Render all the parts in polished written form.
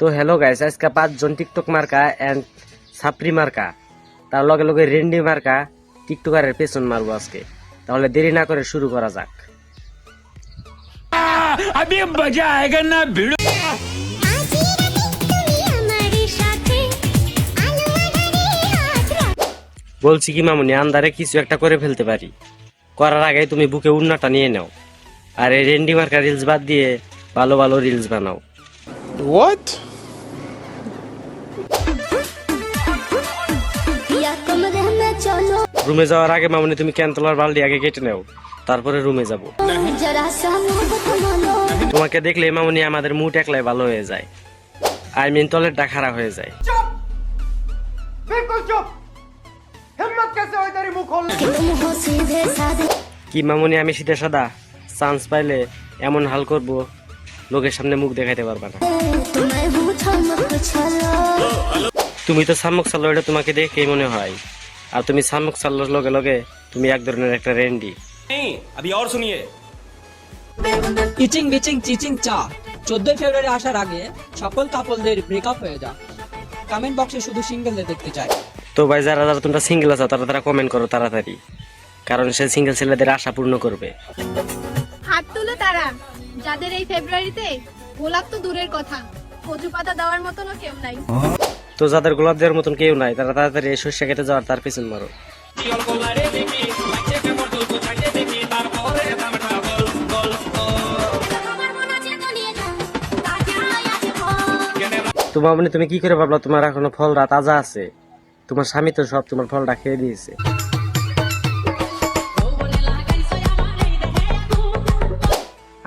তো hello guys, আজকে 5 জন TikTok মার্কা এন্ড সাপ্রি মার্কা তার লগে লগে রেন্ডি মার্কা টিকটকারের পেছন মারবো আজকে। তাহলে দেরি না করে শুরু করা যাক। अभी मजा आएगा ना भिड़ो। বলছি কি মামুনি, আন্দারে কিছু একটা করে ফেলতে পারি, করার আগে তুমি বুকে উন্নাটা নিয়ে নাও, আর এই রেন্ডি মার্কা রিলস বাদ দিয়ে ভালো ভালো রিলস বানাও। What? রুমে যাওয়ার আগে মামুনি তুমি ক্যানতলার বালতি আগে কেটে নাও, তারপরে রুমে যাব। তোমাকে দেখলে মামুনি আমাদের মুড একলাই ভালো হয়ে যায়, আই মিন টয়লেটটা খারাপ হয়ে যায়। बिल्कुल चुप। हिम्मत कैसे हुई तेरी मुंह खोलने की? কি মামুনি, আমি সিধে সাদা, চান্স পাইলে এমন হাল করব লোকের সামনে মুখ দেখাইতে পারবা না। তুমি তো শামুক চালো, এটা তোমাকে দেখেই মনে হয়। আর তুমি শামুক চালোর লগে লগে তুমি এক ধরনের একটা রেন্ডি। नहीं अभी और सुनिए। ইচিং বিচিং চিচিং চা 14 ফেব্রুয়ারি আসার আগে সকল কাপলদের ব্রেকআপ হয়ে যা। কমেন্ট বক্সে শুধু সিঙ্গেলদের দেখতে চাই। তো ভাই, যারা যারা তোমরা সিঙ্গেল আছো তারা তারা কমেন্ট করো তাড়াতাড়ি, কারণ সে সিঙ্গেল ছেলেদের আশা পূর্ণ করবে। হাত তুলো তারা যাদের এই ফেব্রুয়ারিতে গোলাপ তো দূরের কথা, কচু পাতা দেওয়ার মতনও কেউ নাই। তো যাদের গোলাপ দেওয়ার মতন কেউ নাই তারা তাড়াতাড়ি এই শস্য কেটে যাওয়ার তার পিছন মারো। তো মামনি, তুমি কি করে ভাবলা তোমার এখনো ফলটা তাজা আছে? তোমার স্বামী তো সব তোমার ফলটা খেয়ে দিয়েছে।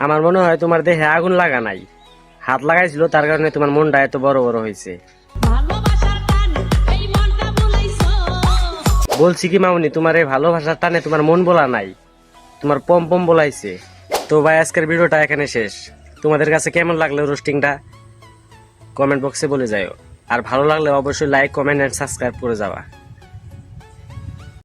আমার মনে হয় তোমার দেহে আগুন লাগা নাই, হাত লাগাইছিল, তার কারণে তোমার মনটা এত বড় বড় হয়েছে। বলছি কি মামনি, তোমার এই ভালোবাসার টানে তোমার মন বলা নাই, তোমার পম পম বলাইছে। তো ভাই, আজকের ভিডিওটা এখানে শেষ। তোমাদের কাছে কেমন লাগলো রোস্টিংটা কমেন্ট বক্সে বলে যাও, আর ভালো লাগলে অবশ্যই লাইক, কমেন্ট এন্ড সাবস্ক্রাইব করে যাওয়া।